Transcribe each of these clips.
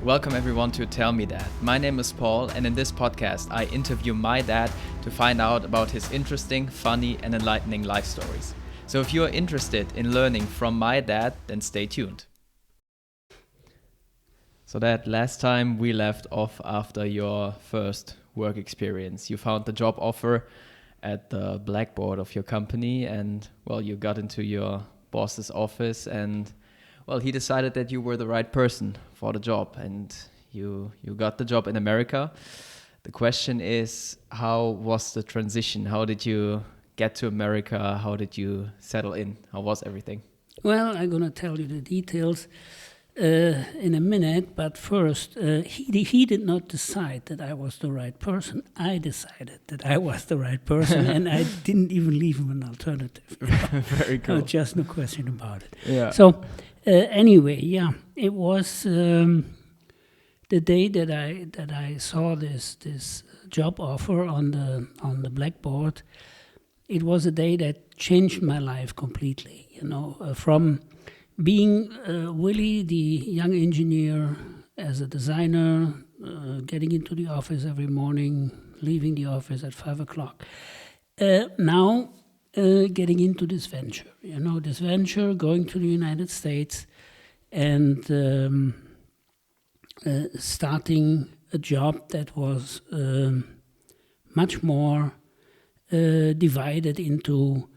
Welcome everyone to Tell Me That. My name is Paul, and in this podcast I interview my dad to find out about his interesting, funny and enlightening life stories. So if you are interested in learning from my dad, then stay tuned. So Dad, last time we left off after your first work experience. You found the job offer at the blackboard of your company and, well, you got into your boss's office and, well, he decided that you were the right person for the job and you got the job in America. The question is, how was the transition? How did you get to America? How did you settle in? How was everything? Well, I'm going to tell you the details in a minute, but first, he did not decide that I was the right person. I decided that I was the right person, and I didn't even leave him an alternative. Very cool. Just no question about it. Yeah. So, anyway, yeah, it was the day that I saw this job offer on the blackboard. It was a day that changed my life completely. From being Willi, the young engineer, as a designer, getting into the office every morning, leaving the office at 5 o'clock. Now getting into this venture, going to the United States and starting a job that was much more divided into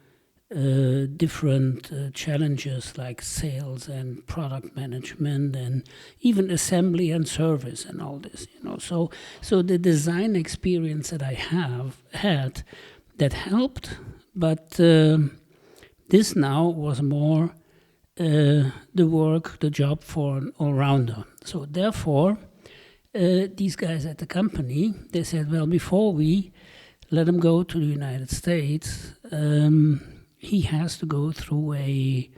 different challenges like sales and product management and even assembly and service and all this, So the design experience that I had that helped, but this now was more the job for an all-rounder. So therefore, these guys at the company, they said, well, before we let him go to the United States, he has to go through an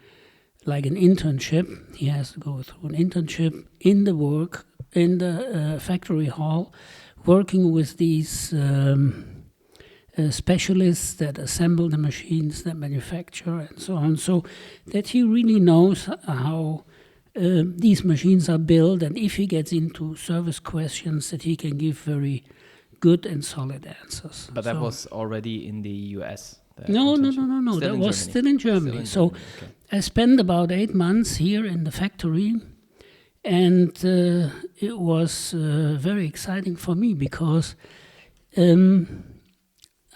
internship. He has to go through an internship in the factory hall, working with these specialists that assemble the machines that manufacture and so on, so that he really knows how these machines are built, and if he gets into service questions, that he can give very good and solid answers. But that was already in the US? No. That was still in Germany. Okay. I spent about 8 months here in the factory, and it was very exciting for me because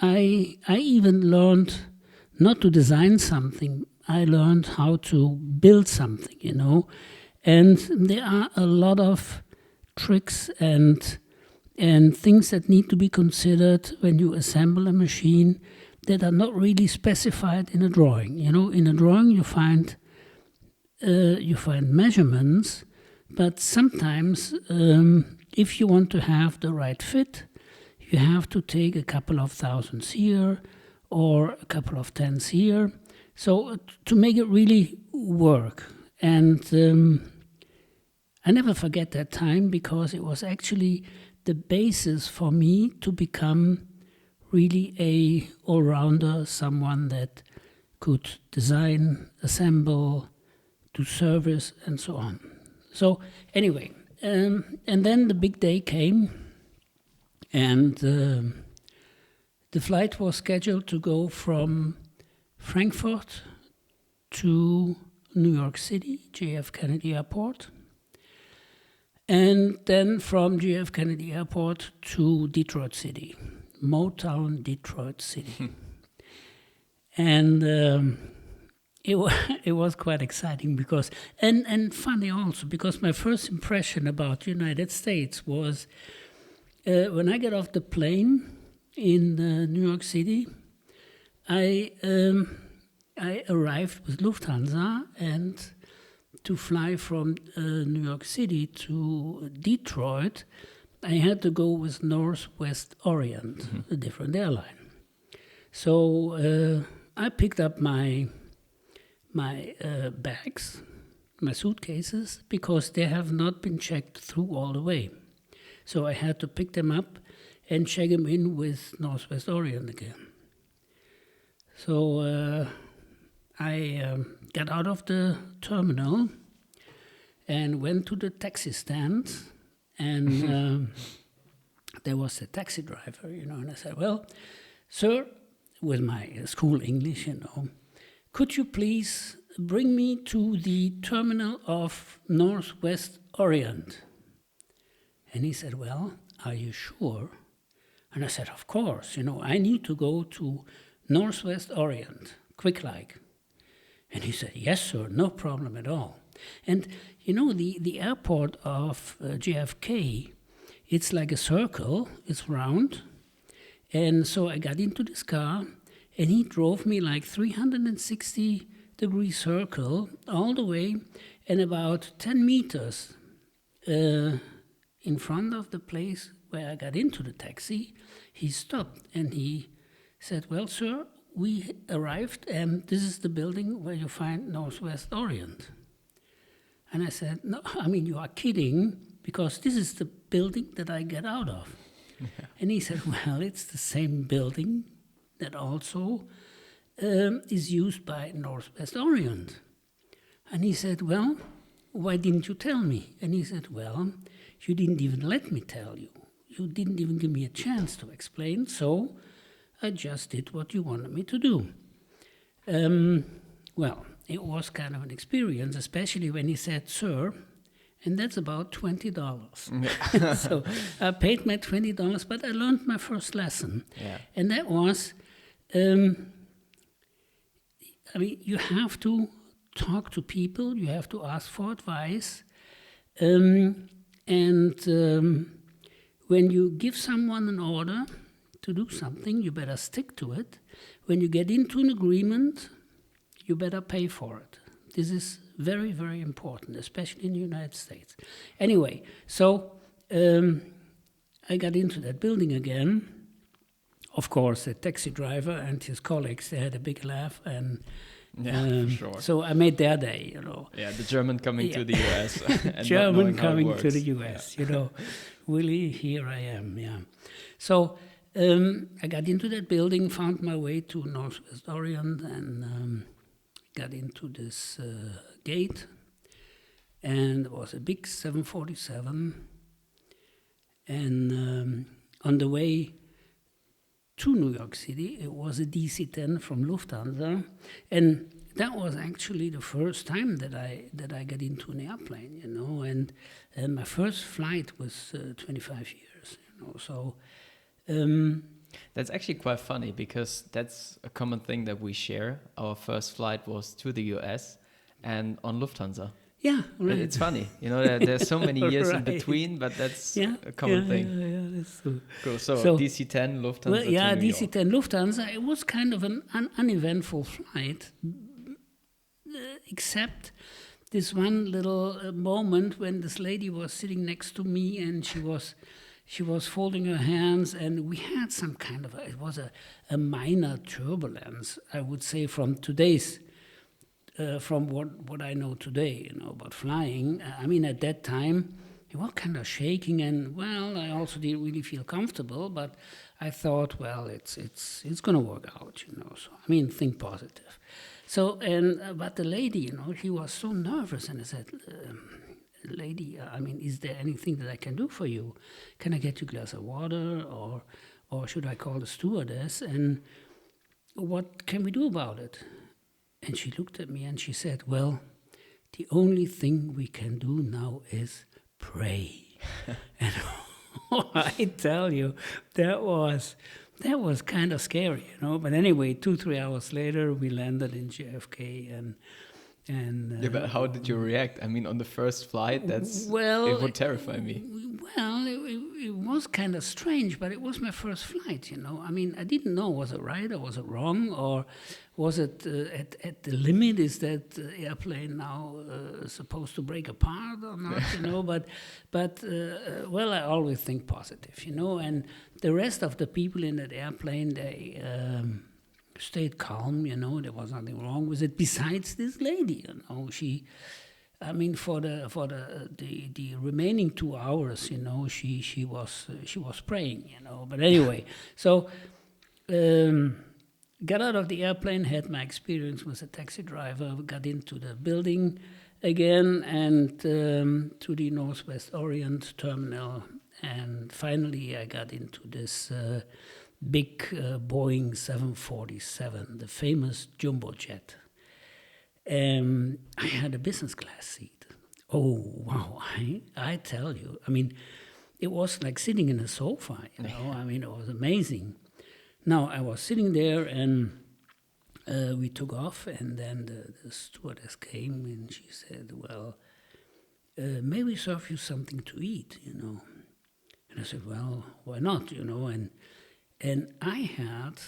I even learned not to design something. I learned how to build something, and there are a lot of tricks and things that need to be considered when you assemble a machine that are not really specified in a drawing. In a drawing you find measurements, but sometimes if you want to have the right fit, you have to take a couple of thousands here or a couple of tens here, so to make it really work. And I never forget that time, because it was actually the basis for me to become really a all-rounder, someone that could design, assemble, do service, and so on. So anyway, and then the big day came, and the flight was scheduled to go from Frankfurt to New York City, JF Kennedy Airport, and then from JF Kennedy Airport to Detroit City. Motown, Detroit City. And it was quite exciting because, and funny also, because my first impression about the United States was when I got off the plane in New York City, I arrived with Lufthansa, and to fly from New York City to Detroit, I had to go with Northwest Orient, a different airline. So I picked up my bags, my suitcases, because they have not been checked through all the way. So I had to pick them up and check them in with Northwest Orient again. So I got out of the terminal and went to the taxi stand And there was a taxi driver, and I said, well, sir, with my school English, could you please bring me to the terminal of Northwest Orient? And he said, well, are you sure? And I said, of course, I need to go to Northwest Orient, quick like. And he said, yes, sir, no problem at all. And, the airport of JFK, it's like a circle, it's round. And so I got into this car, and he drove me like 360-degree circle all the way, and about 10 meters in front of the place where I got into the taxi, he stopped and he said, well, sir, we arrived and this is the building where you find Northwest Orient. And I said, no, you are kidding, because this is the building that I get out of. Yeah. And he said, well, it's the same building that also is used by Northwest Orient. And he said, well, why didn't you tell me? And he said, well, you didn't even let me tell you. You didn't even give me a chance to explain, so I just did what you wanted me to do. Well, it was kind of an experience, especially when he said, sir, and that's about $20. So I paid my $20, but I learned my first lesson. Yeah. And that was, you have to talk to people, you have to ask for advice, and when you give someone an order to do something, you better stick to it. When you get into an agreement, you better pay for it. This is very, very important, especially in the United States. Anyway, so I got into that building again. Of course, the taxi driver and his colleagues, they had a big laugh, and sure. So I made their day, Yeah, the German coming to the US. And German coming to the US, Willi, here I am, yeah. So I got into that building, found my way to Northwest Orient, and got into this gate. And there was a big 747. And on the way to New York City, it was a DC-10 from Lufthansa, and that was actually the first time that I got into an airplane, and my first flight was 25 years, so. That's actually quite funny, because that's a common thing that we share. Our first flight was to the US and on Lufthansa. Yeah, right. It's funny, there's so many years right. in between, but that's a common thing. Yeah, that's true. Cool. So DC-10 Lufthansa. Well, yeah, DC-10 Lufthansa. It was kind of an uneventful flight, except this one little moment when this lady was sitting next to me, and she was folding her hands, and we had some kind of it was a minor turbulence, I would say, from today's. From what I know today, about flying. At that time, it was kind of shaking, and well, I also didn't really feel comfortable. But I thought, well, it's going to work out, So think positive. So but the lady, she was so nervous, and I said, "Lady, is there anything that I can do for you? Can I get you a glass of water, or should I call the stewardess? And what can we do about it?" And she looked at me and she said, well, the only thing we can do now is pray. And I tell you, that was kind of scary, But anyway, 2-3 hours later, we landed in JFK, and but how did you react? On the first flight, it would terrify me. Well, it was kind of strange, but it was my first flight, I didn't know, was it right or was it wrong, or was it at the limit? Is that airplane now supposed to break apart or not, But I always think positive, and the rest of the people in that airplane, they stayed calm, there was nothing wrong with it. Besides this lady, she, for the remaining 2 hours, she was praying, But anyway, so got out of the airplane, had my experience with a taxi driver, got into the building again and to the Northwest Orient terminal. And finally, I got into this big Boeing 747, the famous jumbo jet. I had a business class seat. Oh, wow. I tell you, I mean, it was like sitting in a sofa, you know. I mean, it was amazing. Now, I was sitting there and we took off, and then the stewardess came and she said, well, may we serve you something to eat, you know? And I said, well, why not, you know? And I had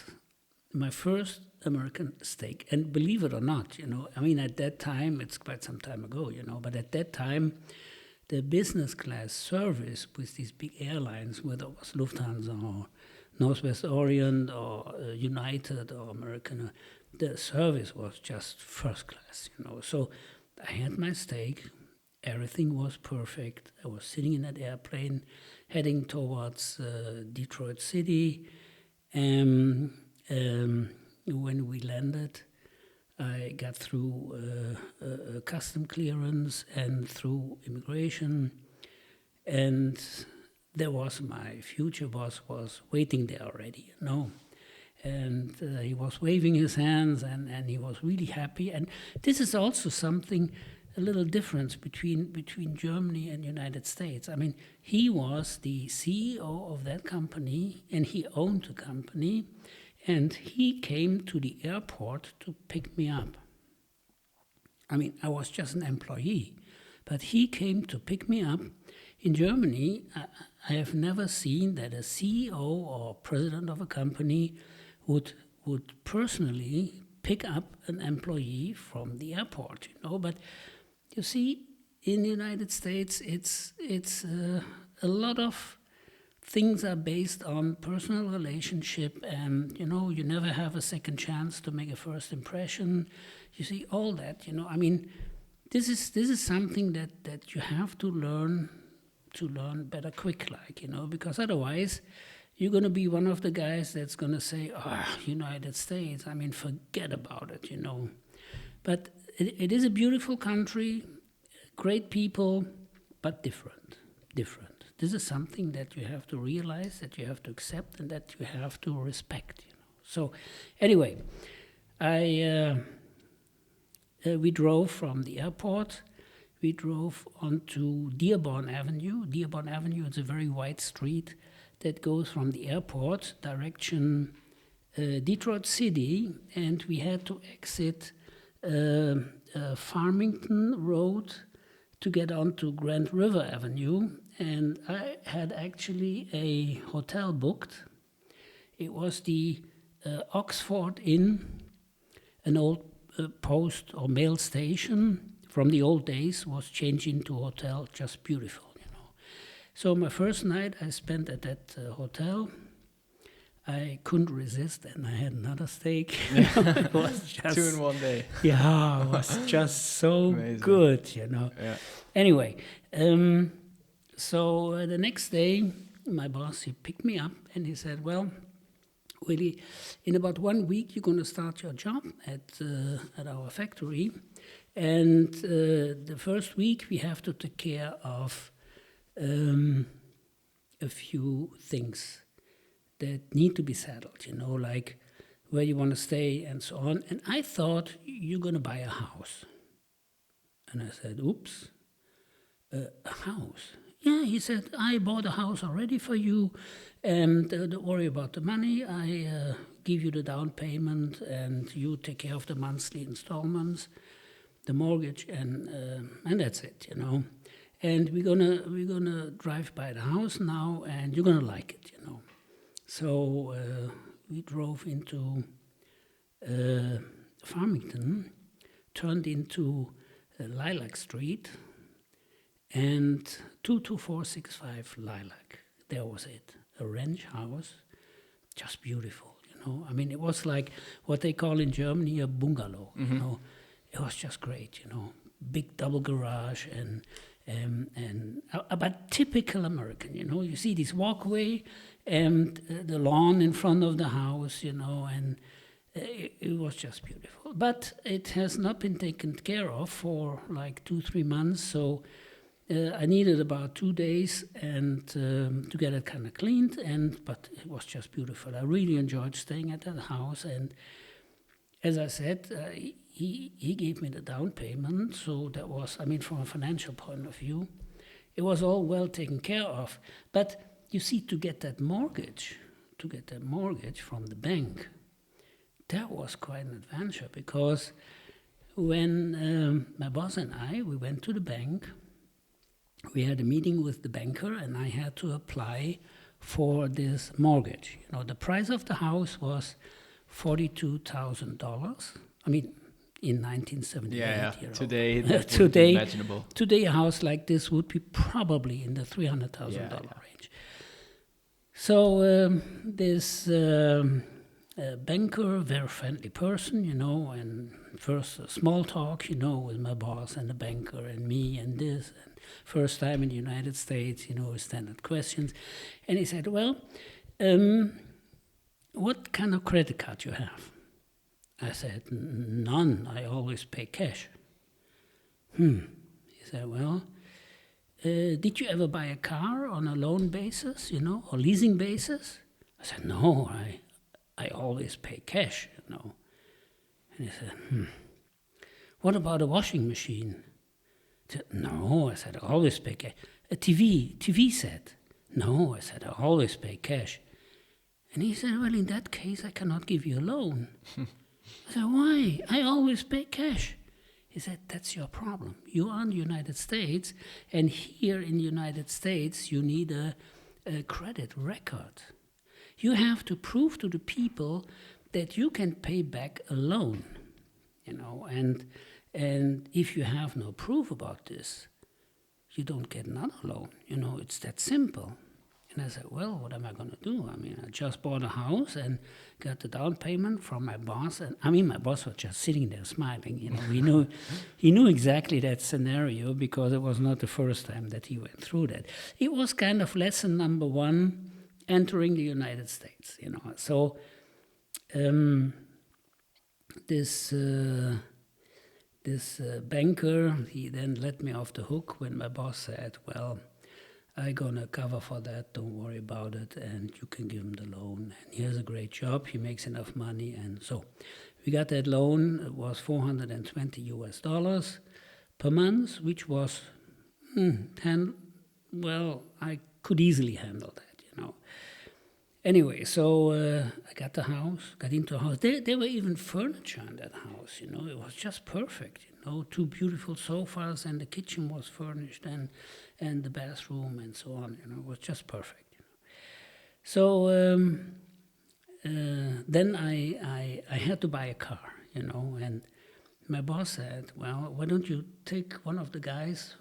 my first American steak. And believe it or not, you know, I mean, at that time, it's quite some time ago, you know, but at that time, the business class service with these big airlines, whether it was Lufthansa or Northwest Orient or United or American, the service was just first class, you know. So I had my steak, everything was perfect. I was sitting in that airplane heading towards Detroit City. When we landed, I got through custom clearance and through immigration, and there was my future boss was waiting there already, you know. And he was waving his hands, and he was really happy. And this is also something, a little difference between Germany and United States. I mean, he was the CEO of that company, and he owned the company, and he came to the airport to pick me up. I mean, I was just an employee, but he came to pick me up. In Germany, I have never seen that a CEO or president of a company would personally pick up an employee from the airport, you know. But you see, in the United States, it's a lot of things are based on personal relationship, and you know, you never have a second chance to make a first impression. You see all that, you know. I mean, this is something that you have to learn better quick, like, you know, because otherwise you're going to be one of the guys that's going to say, United States, I mean, forget about it, you know. But it is a beautiful country, great people, but different. This is something that you have to realize, that you have to accept, and that you have to respect, you know. So anyway, we drove from the airport. We drove onto Dearborn Avenue. Dearborn Avenue is a very wide street that goes from the airport direction Detroit City, and we had to exit Farmington Road to get onto Grand River Avenue. And I had actually a hotel booked. It was the Oxford Inn, an old post or mail station from the old days, was changed into a hotel, just beautiful, you know. So my first night I spent at that hotel. I couldn't resist, and I had another steak. It was just 2 in 1 day. Yeah, it was just so Amazing. good, you know. Yeah. Anyway, so the next day, my boss, he picked me up and he said, well, Willi, in about 1 week, you're going to start your job at our factory. And the first week, we have to take care of a few things that need to be settled, you know, like where you want to stay and so on. And I thought, you're going to buy a house. And I said, oops, a house? Yeah, he said, I bought a house already for you, and don't worry about the money. I give you the down payment, and you take care of the monthly installments, the mortgage, and that's it, you know. And we're gonna drive by the house now, and you're gonna like it, you know. So we drove into Farmington, turned into Lilac Street, and 22465 Lilac. There was it, a ranch house, just beautiful, you know. I mean, it was like what they call in Germany a bungalow, you know. It was just great, you know. Big double garage but typical American, you know. You see this walkway and the lawn in front of the house, you know, and It was just beautiful. But it has not been taken care of for like 2-3 months. So I needed about 2 days and to get it kind of cleaned. But it was just beautiful. I really enjoyed staying at that house. And as I said, he gave me the down payment. So that was, I mean, from a financial point of view, it was all well taken care of. But you see, to get that mortgage from the bank, that was quite an adventure, because when my boss and we went to the bank, we had a meeting with the banker, and I had to apply for this mortgage. You know, the price of the house was $42,000. I mean, in 1978. Yeah. You know. Today, that would be imaginable. Today, a house like this would be probably in the $300,000 range. So this banker, very friendly person, you know, and first small talk, you know, with my boss and the banker and me and this, and first time in the United States, you know, standard questions. And he said, well, what kind of credit card you have? I said, none, I always pay cash. He said, well, did you ever buy a car on a loan basis, you know, or leasing basis? I said, no, I always pay cash, you know. And he said, what about a washing machine? I said, no, I said, I always pay cash. A TV set? No, I said, I always pay cash. And he said, well, in that case, I cannot give you a loan. I said, why? I always pay cash. He said, that's your problem. You are in the United States, and here in the United States, you need a credit record. You have to prove to the people that you can pay back a loan, you know, and if you have no proof about this, you don't get another loan. You know, it's that simple. And I said, well, what am I going to do? I mean, I just bought a house and got the down payment from my boss. And I mean, my boss was just sitting there smiling. You know, he knew exactly that scenario, because it was not the first time that he went through that. It was kind of lesson number 1, entering the United States. You know, so this banker, he then let me off the hook when my boss said, well, I'm going to cover for that, don't worry about it, and you can give him the loan. And he has a great job, he makes enough money, and so we got that loan. It was $420 per month, which was, well, I could easily handle that, you know. Anyway, so I got the house, got into a house. There were even furniture in that house, you know. It was just perfect, you know. 2 beautiful sofas, and the kitchen was furnished, and the bathroom, and so on, you know. It was just perfect, you know. So then I had to buy a car, you know. And my boss said, well, why don't you take one of the guys,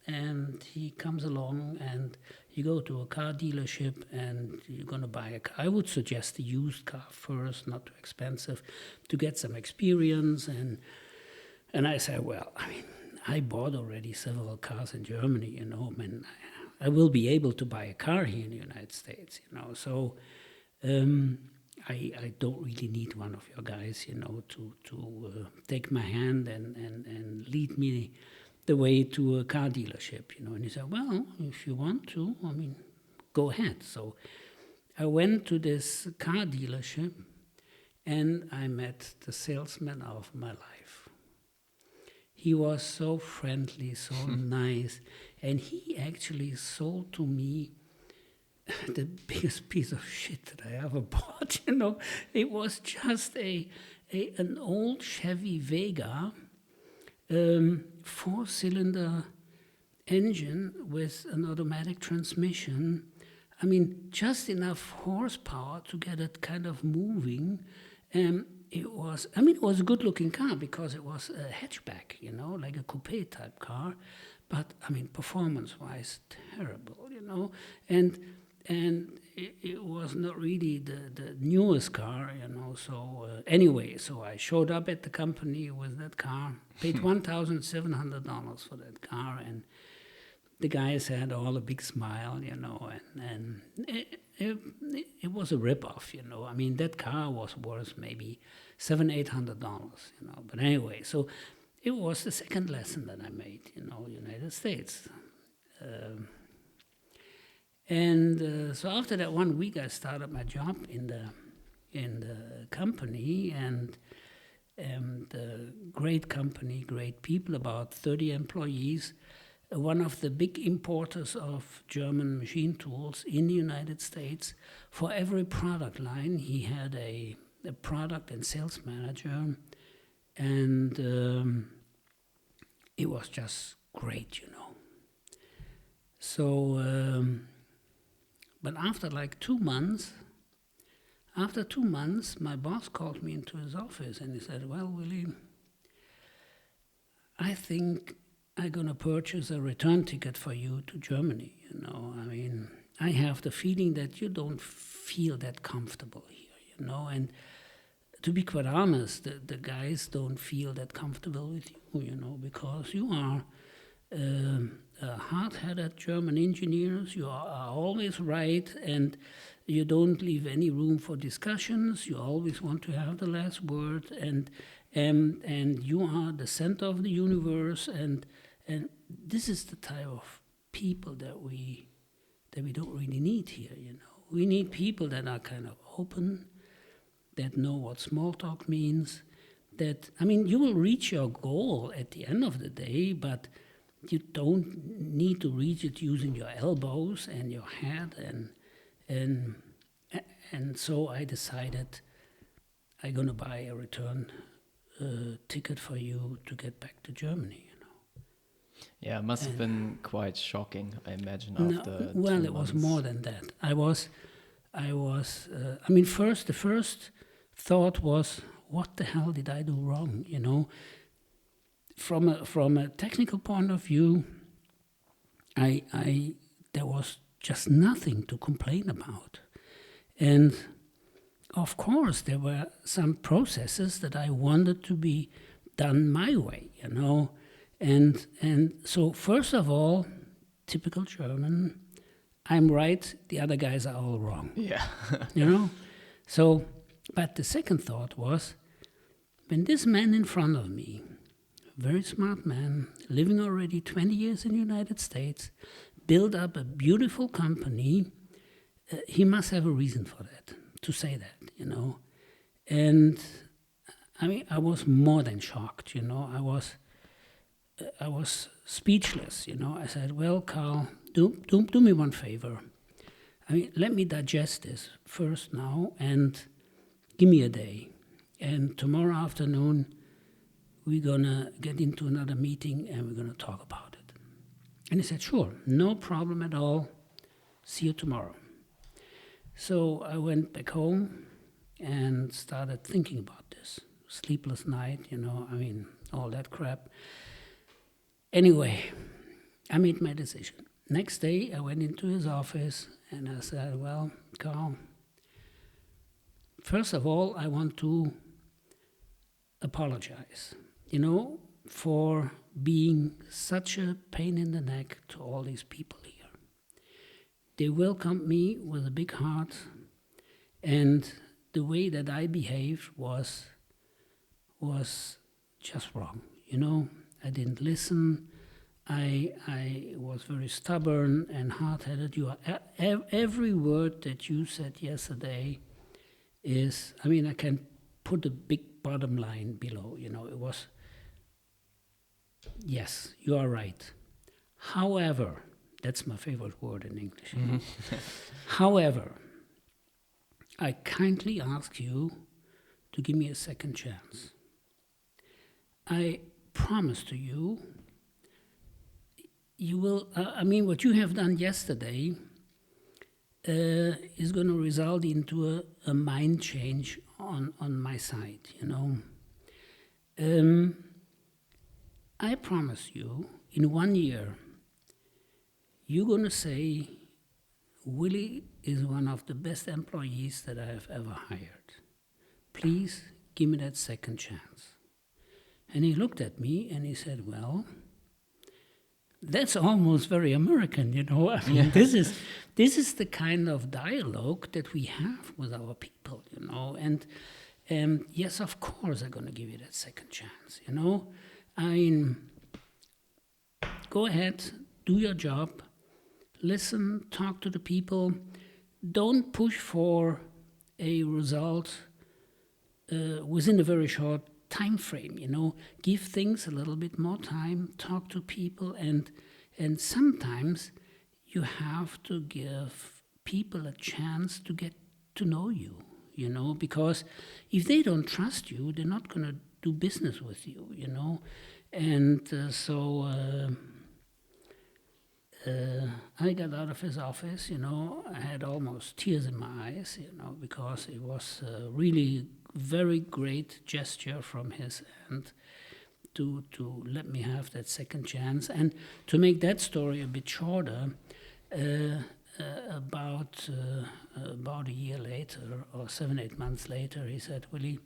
and he comes along, and you go to a car dealership, and you're going to buy a car. I would suggest a used car first, not too expensive, to get some experience. And I said, well, I mean, I bought already several cars in Germany, you know. I mean, I will be able to buy a car here in the United States, you know. So I don't really need one of your guys, you know, to take my hand and lead me the way to a car dealership, you know. And he said, well, if you want to, I mean, go ahead. So I went to this car dealership, and I met the salesman of my life. He was so friendly, so nice, and he actually sold to me the biggest piece of shit that I ever bought, you know. It was just an old Chevy Vega, 4-cylinder engine with an automatic transmission. I mean, just enough horsepower to get it kind of moving. It was a good-looking car, because it was a hatchback, you know, like a coupe type car. But I mean, performance-wise, terrible, you know. And it was not really the newest car, you know. So anyway, so I showed up at the company with that car, paid $1,700 for that car, and the guys had all a big smile, you know, and it was a rip-off, you know. I mean, that car was worth maybe $700-800, But anyway, so it was the second lesson that I made, United States. So after that 1 week, I started my job in the company, and great company, great people, about 30 employees. One of the big importers of German machine tools in the United States. For every product line, he had a product and sales manager, and it was just great, So, but after like 2 months, my boss called me into his office and he said, "Well, Willi, I think I'm going to purchase a return ticket for you to Germany, I have the feeling that you don't feel that comfortable here, and to be quite honest, the guys don't feel that comfortable with you, because you are hard-headed German engineers. You are always right, and you don't leave any room for discussions. You always want to have the last word, and you are the center of the universe, and this is the type of people that we don't really need here, We need people that are kind of open, that know what small talk means, you will reach your goal at the end of the day, but you don't need to reach it using your elbows and your head, and so I decided I'm going to buy a return ticket for you to get back to Germany. Yeah, it must have been quite shocking, I imagine, after well, 2 it was months. more than that. First, the first thought was, what the hell did I do wrong, From a technical point of view, there was just nothing to complain about. And of course, there were some processes that I wanted to be done my way, And so first of all, typical German, I'm right, the other guys are all wrong. Yeah. So, but the second thought was, when this man in front of me, very smart man, living already 20 years in the United States, built up a beautiful company, he must have a reason for that, to say that, And I was more than shocked, I was speechless, I said, "Well, Carl, do me one favor. Let me digest this first now, and give me a day. And tomorrow afternoon, we're going to get into another meeting and we're going to talk about it." And he said, "Sure, no problem at all. See you tomorrow." So I went back home and started thinking about this. Sleepless night, all that crap. Anyway, I made my decision. Next day, I went into his office and I said, "Well, Carl, first of all, I want to apologize, for being such a pain in the neck to all these people here. They welcomed me with a big heart, and the way that I behaved was just wrong, I didn't listen. I was very stubborn and hard-headed. Every word that you said yesterday is, I can put a big bottom line below, it was, yes, you are right. However, that's my favorite word in English. However, I kindly ask you to give me a second chance. I promise to you, you will, what you have done yesterday is going to result into a mind change on my side, I promise you, in 1 year, you're going to say, Willi is one of the best employees that I have ever hired. Please give me that second chance. And he looked at me and he said, "Well, that's almost very American, This is the kind of dialogue that we have with our people, And yes, of course, I'm going to give you that second chance, you know. I mean, go ahead, do your job, listen, talk to the people. Don't push for a result within a very short time frame, you know. Give things a little bit more time, talk to people, and sometimes you have to give people a chance to get to know you, you know, because if they don't trust you, they're not going to do business with you, you know. And I got out of his office, you know. I had almost tears in my eyes, you know, because it was a really very great gesture from his end to let me have that second chance. And to make that story a bit shorter, about a year later, or 7-8 months later, he said, "Willi,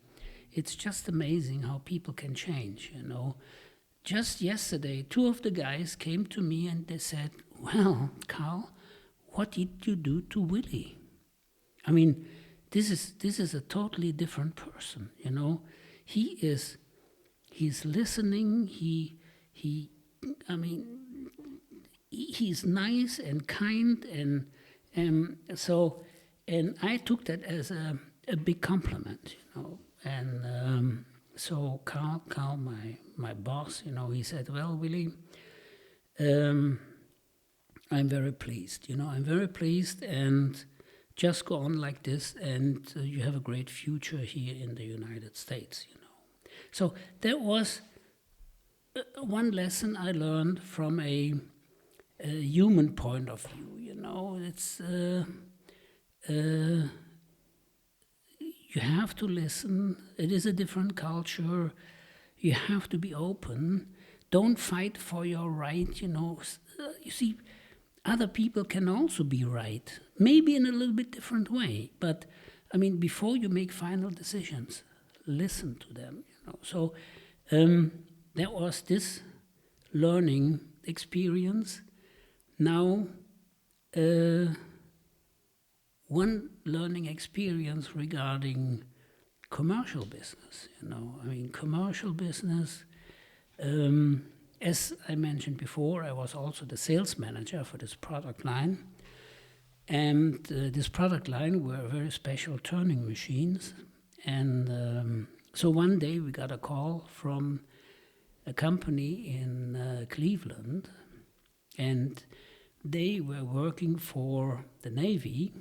it's just amazing how people can change, you know. Just yesterday, 2 of the guys came to me and they said, 'Well, Carl, what did you do to Willi?' I mean, this is a totally different person, you know. He's listening. I mean, he's nice and kind, and I took that as a big compliment, you know. And so Carl, my boss, you know, he said, 'Well, Willi, I'm very pleased, you know. I'm very pleased, and just go on like this, and you have a great future here in the United States, you know.' So that was one lesson I learned from a human point of view, you know. It's you have to listen. It is a different culture. You have to be open. Don't fight for your right, you know. You see, other people can also be right, maybe in a little bit different way. But, I mean, before you make final decisions, listen to them, you know. So there was this learning experience. Now, one learning experience regarding commercial business, you know. I mean, commercial business, as I mentioned before, I was also the sales manager for this product line. And this product line were very special turning machines. And so one day we got a call from a company in Cleveland, and they were working for the Navy,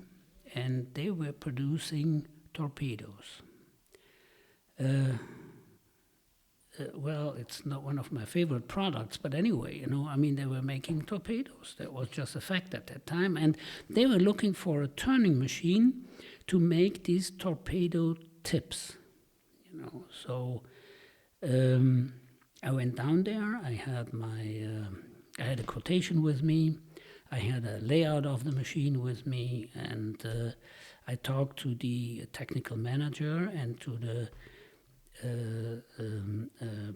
and they were producing torpedoes. Well, it's not one of my favorite products, but anyway, you know, I mean, they were making torpedoes. That was just a fact at that time. And they were looking for a turning machine to make these torpedo tips, you know. So I went down there. I had a quotation with me. I had a layout of the machine with me, and I talked to the technical manager and to the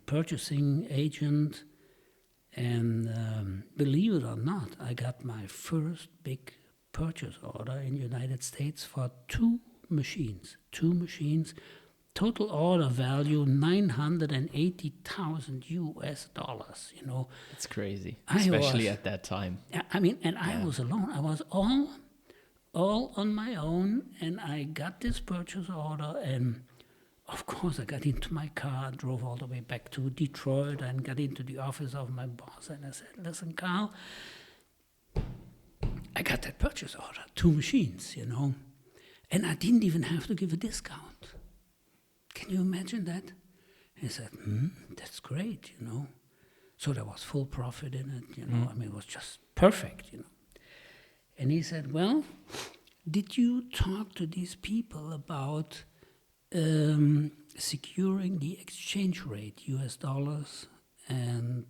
purchasing agent, and believe it or not, I got my first big purchase order in the United States for 2 machines. 2 machines, total order value $980,000 US, you know. It's crazy, especially at that time. I mean, and I was alone. I was all on my own, and I got this purchase order, and of course I got into my car, drove all the way back to Detroit, and got into the office of my boss, and I said, "Listen, Carl, I got that purchase order, 2 machines, you know, and I didn't even have to give a discount. Can you imagine that?" He said, "That's great, you know." So there was full profit in it, you know. I mean, it was just perfect, you know. And he said, "Well, did you talk to these people about securing the exchange rate, US dollars and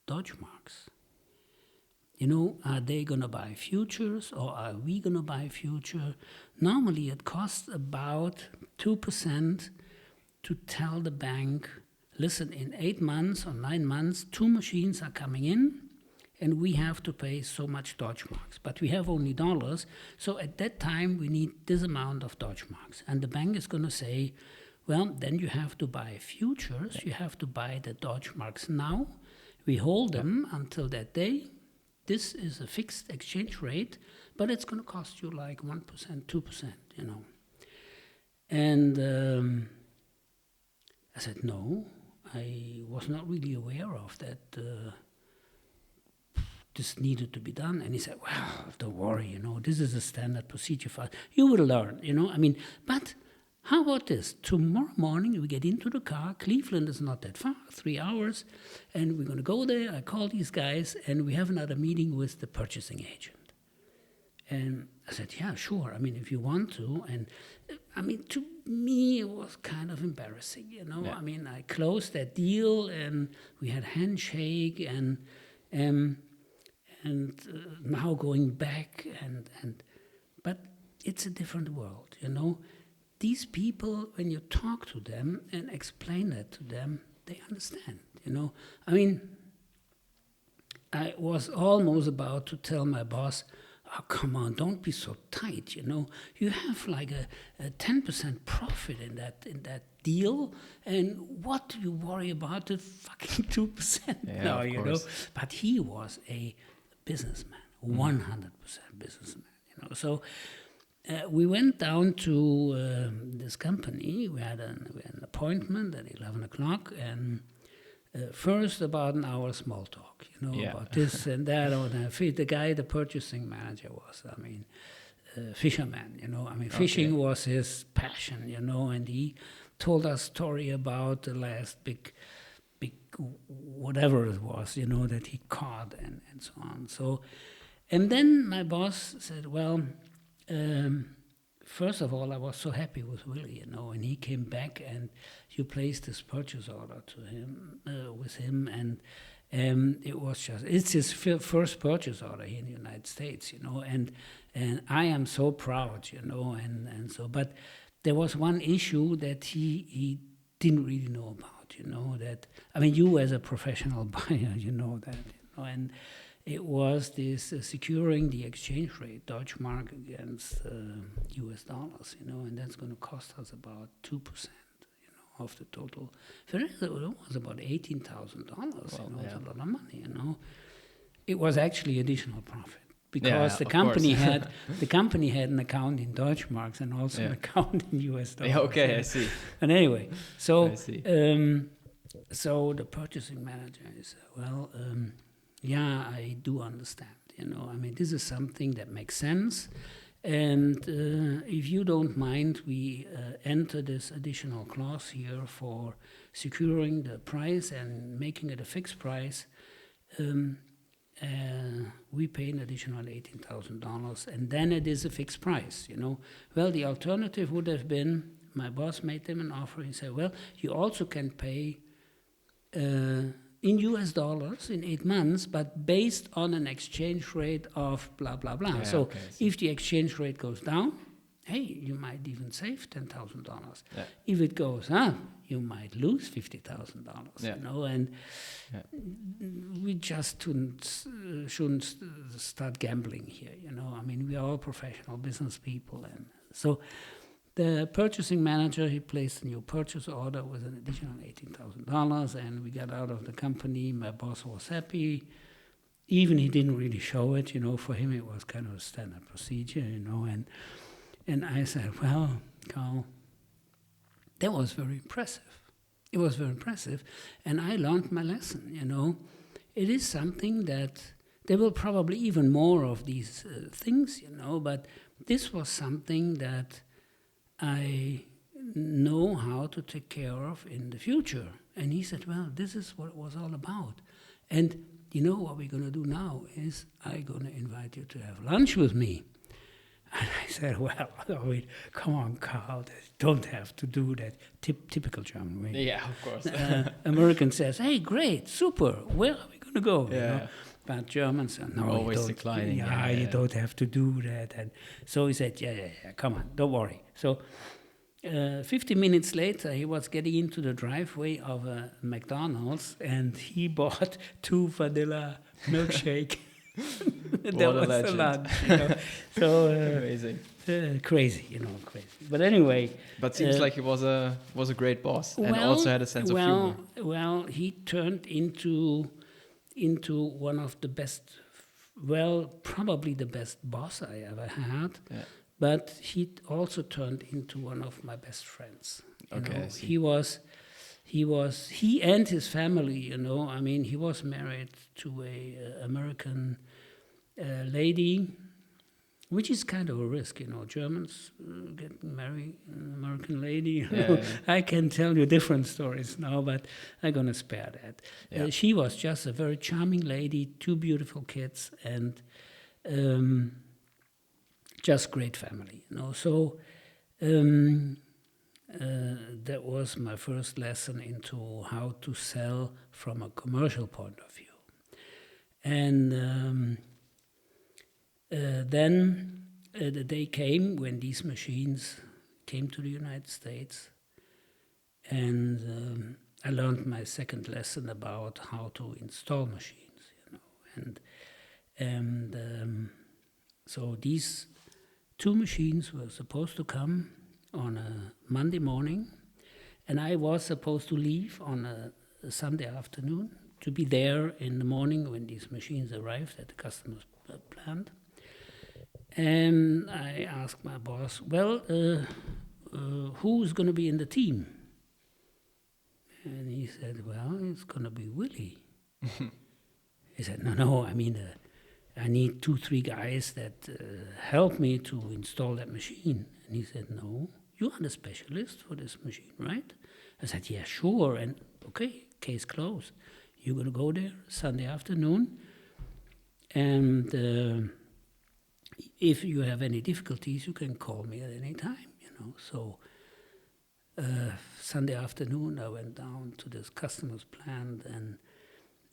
Deutschmarks? You know, are they going to buy futures, or are we going to buy future? Normally it costs about 2% to tell the bank, listen, in 8 months or 9 months, 2 machines are coming in, and we have to pay so much Deutschmarks. But we have only dollars, so at that time we need this amount of Deutschmarks. And the bank is going to say, Well, then you have to buy futures. You have to buy the Deutschmarks now. We hold them until that day. This is a fixed exchange rate, but it's going to cost you like 1%, 2%, you know. And I said, no, I was not really aware of that this needed to be done. And he said, well, don't worry, you know, this is a standard procedure for us. You will learn, you know. I mean, but how about this? Tomorrow morning we get into the car. Cleveland is not that far, 3 hours. And we're going to go there. I call these guys and we have another meeting with the purchasing agent. And I said, yeah, sure. I mean, if you want to. And I mean, to me, it was kind of embarrassing, you know. Yeah. I mean, I closed that deal and we had handshake and now going back but it's a different world, you know. These people, when you talk to them and explain that to them, they understand, you know. I mean, I was almost about to tell my boss, oh, come on, don't be so tight, you know. You have like a 10% profit in that deal, and what do you worry about the fucking 2%? Yeah, no, of you course. know. But he was a businessman, 100% businessman, you know. So we went down to this company. We had an appointment at 11 o'clock, and first about an hour small talk, you know, about this and that. Or the guy, the purchasing manager was, I mean, fisherman, you know. I mean, fishing was his passion, you know, and he told us story about the last big whatever it was, you know, that he caught and so on. So, and then my boss said, well, first of all, I was so happy with Willi, you know, and he came back and you placed this purchase order to him, with him, and it was just, it's his first purchase order here in the United States, you know, and I am so proud, you know, and so, but there was one issue that he didn't really know about, you know, that, I mean, you as a professional buyer, you know that, you know, and it was this securing the exchange rate, Deutschmark against US dollars, you know, and that's going to cost us about 2%, you know, of the total. It was about $18,000, you know, it's a lot of money, you know. It was actually additional profit because the company had an account in Deutschmarks and also an account in US dollars. Yeah, okay, I see. And anyway, so I see. so the purchasing manager is, well, yeah, I do understand, you know. I mean, this is something that makes sense. And if you don't mind, we enter this additional clause here for securing the price and making it a fixed price. We pay an additional $18,000, and then it is a fixed price, you know. Well, the alternative would have been, my boss made them an offer. He said, well, you also can pay in US dollars in 8 months, but based on an exchange rate of blah, blah, blah. Yeah, so okay, if the exchange rate goes down, hey, you might even save $10,000. Yeah. If it goes up, you might lose $50,000, you know, and we just shouldn't start gambling here, you know. I mean, we are all professional business people, and so the purchasing manager, he placed a new purchase order with an additional $18,000, and we got out of the company. My boss was happy. Even he didn't really show it, you know. For him, it was kind of a standard procedure, you know. And I said, well, Carl, that was very impressive. It was very impressive, and I learned my lesson, you know. It is something that there will probably even more of these things, you know, but this was something that I know how to take care of in the future. And he said, well, this is what it was all about. And you know what we're going to do now is I'm going to invite you to have lunch with me. And I said, well, wait, come on, Carl, don't have to do that. Typical German way. Yeah, of course. American says, hey, great, super, where are we going to go? Yeah. You know? But Germans say, no, always you don't, declining. you don't have to do that. And so he said, yeah, come on, don't worry. So 50 minutes later, he was getting into the driveway of a McDonald's, and he bought 2 vanilla milkshake. That was the lunch. You know? So amazing. crazy, crazy. But anyway. But seems like he was a great boss and also had a sense of humor. Well, he turned into one of the best, probably the best boss I ever had. Yeah. But he also turned into one of my best friends. Okay, I see. He and his family, I mean, he was married to a American lady, which is kind of a risk, Germans getting married an American lady. Yeah. I can tell you different stories now, but I'm going to spare that. Yeah. She was just a very charming lady, 2 beautiful kids, and just great family, So that was my first lesson into how to sell from a commercial point of view. And then the day came when these machines came to the United States, and I learned my second lesson about how to install machines, and so these 2 machines were supposed to come on a Monday morning, and I was supposed to leave on a Sunday afternoon to be there in the morning when these machines arrived at the customer's plant. And I asked my boss, who's going to be in the team? And he said, it's going to be Willi. He said, no, I mean, I need 2-3 guys that help me to install that machine. And he said, no, you are the specialist for this machine, right? I said, yeah, sure. And okay, case closed. You're going to go there Sunday afternoon. And if you have any difficulties, you can call me at any time, So Sunday afternoon, I went down to this customer's plant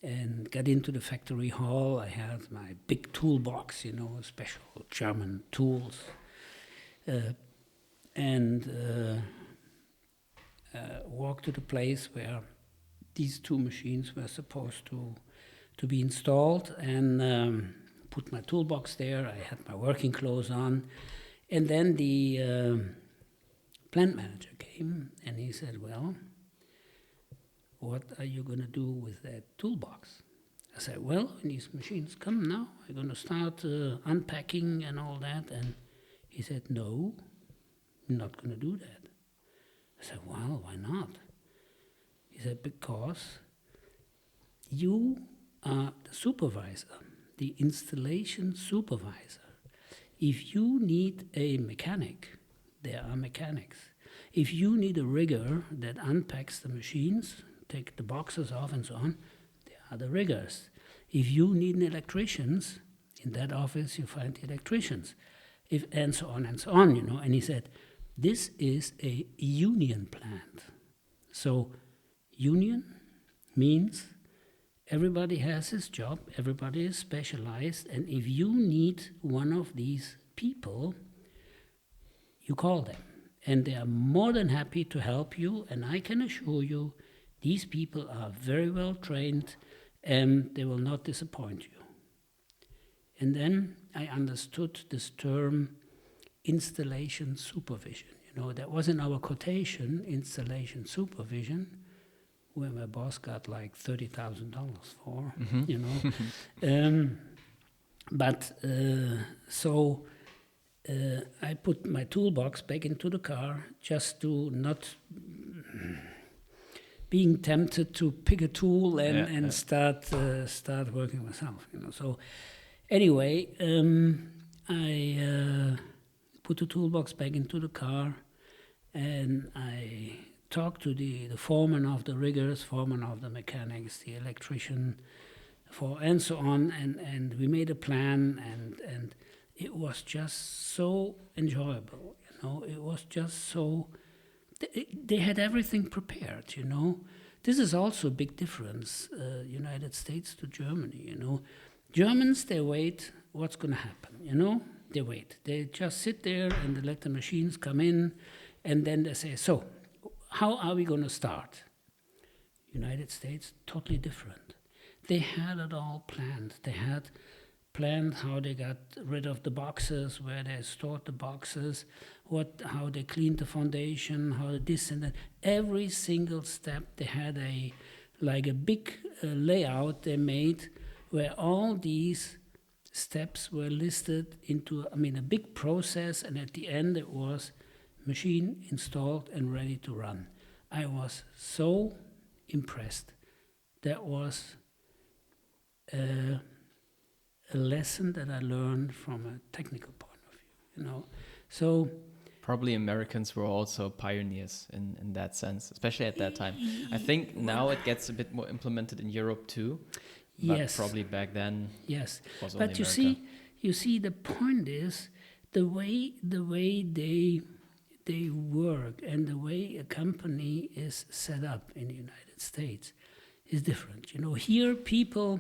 and got into the factory hall. I had my big toolbox, special German tools, and walked to the place where these 2 machines were supposed to be installed, and put my toolbox there. I had my working clothes on, and then the plant manager came, and he said, what are you going to do with that toolbox? I said, when these machines come now, I'm going to start unpacking and all that. And he said, no, I'm not going to do that. I said, why not? He said, because you are the supervisor, the installation supervisor. If you need a mechanic, there are mechanics. If you need a rigger that unpacks the machines, take the boxes off and so on, there are the riggers. If you need an electrician, in that office you find the electricians, and so on, And he said, this is a union plant. So union means everybody has his job, everybody is specialized, and if you need one of these people, you call them. And they are more than happy to help you, and I can assure you, these people are very well trained, and they will not disappoint you. And then I understood this term, installation supervision. That was in our quotation, installation supervision, where my boss got like $30,000 for, So I put my toolbox back into the car just to not being tempted to pick a tool and start working myself. So anyway, I put the toolbox back into the car, and I talked to the foreman of the riggers, foreman of the mechanics, the electrician, and so on, and we made a plan, and it was just so enjoyable, It was just so. They had everything prepared, This is also a big difference, United States to Germany, Germans, they wait. What's going to happen, They wait. They just sit there and they let the machines come in, and then they say, so, how are we going to start? United States, totally different. They had it all planned. They had plant, how they got rid of the boxes, where they stored the boxes, how they cleaned the foundation, how this and that. Every single step they had a big layout they made where all these steps were listed into, a big process, and at the end it was machine installed and ready to run. I was so impressed. That was a lesson that I learned from a technical point of view, So probably Americans were also pioneers in that sense, especially at that time. I think now it gets a bit more implemented in Europe too. But yes, probably back then. Yes, was only but America. you see, the point is the way they work and the way a company is set up in the United States is different. Here people,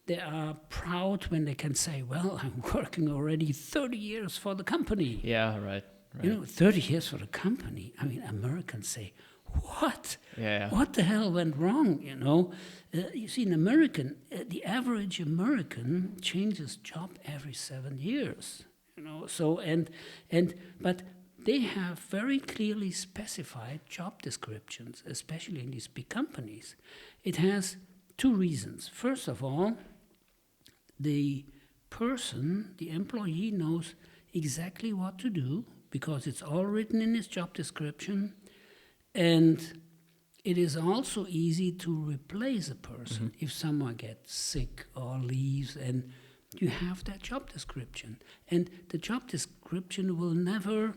they are proud when they can say, "Well, I'm working already 30 years for the company." Yeah, right. 30 years for the company. Americans say, "What? Yeah. What the hell went wrong?" You see, the average American changes job every 7 years. So but they have very clearly specified job descriptions, especially in these big companies. It has two reasons. First of all, the employee knows exactly what to do because it's all written in his job description. And it is also easy to replace a person if someone gets sick or leaves, and you have that job description. And the job description will never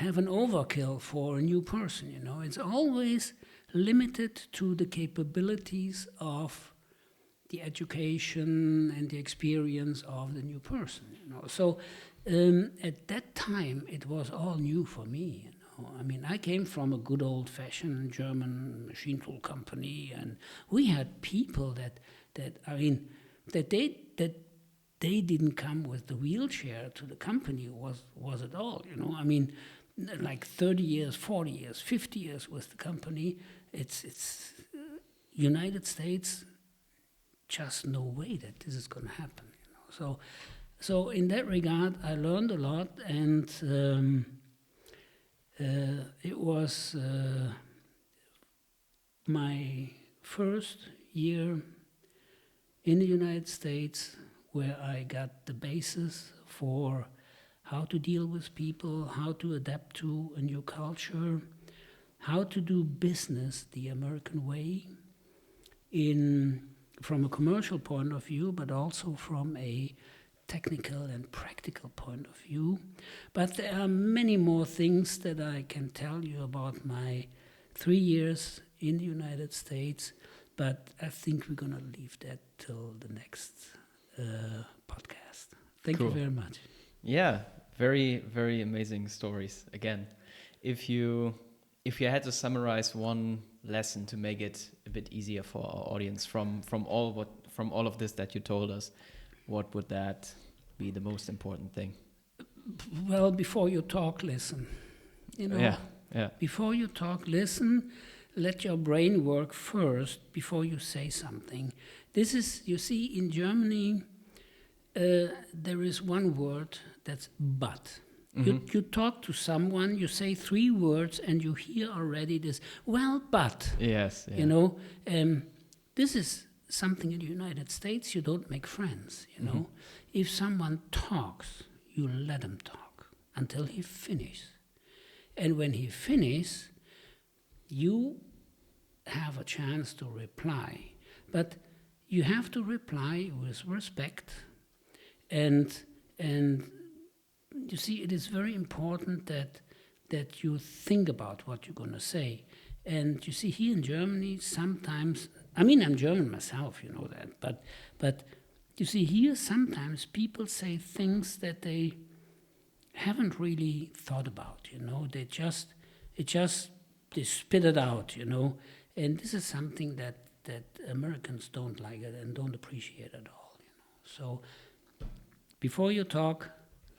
have an overkill for a new person. It's always limited to the capabilities of the education and the experience of the new person. So at that time, it was all new for me. I came from a good old-fashioned German machine tool company, and we had people that they didn't come with the wheelchair to the company was at all. Like 30 years, 40 years, 50 years with the company. It's United States. Just no way that this is going to happen. So in that regard, I learned a lot, and it was my first year in the United States where I got the basis for how to deal with people, how to adapt to a new culture, how to do business the American way from a commercial point of view, but also from a technical and practical point of view. But there are many more things that I can tell you about my 3 years in the United States, but I think we're going to leave that till the next podcast. Thank you very much. Yeah, very, very amazing stories. Again, if you had to summarize one lesson to make it a bit easier for our audience from all of this that you told us, what would that be the most important thing? Well, before you talk, listen. Yeah. Before you talk, listen. Let your brain work first before you say something. This is, you see, in Germany, there is one word that's but. You talk to someone, you say 3 words, and you hear already this, well, but. Yes. Yeah. This is something in the United States, you don't make friends, If someone talks, you let him talk until he finishes. And when he finishes, you have a chance to reply. But you have to reply with respect. And you see, it is very important that you think about what you're going to say. And you see, here in Germany, sometimes, I'm German myself, you know that, but you see, here sometimes people say things that they haven't really thought about, they spit it out, and this is something that Americans don't like it and don't appreciate at all, So before you talk,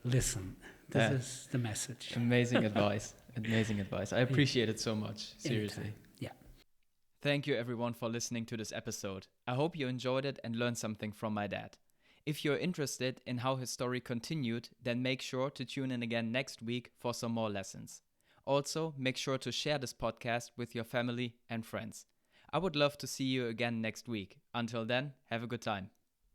listen. This is the message. Amazing advice. Amazing advice. I appreciate it so much. Seriously. Anytime. Yeah. Thank you everyone for listening to this episode. I hope you enjoyed it and learned something from my dad. If you're interested in how his story continued, then make sure to tune in again next week for some more lessons. Also, make sure to share this podcast with your family and friends. I would love to see you again next week. Until then, have a good time.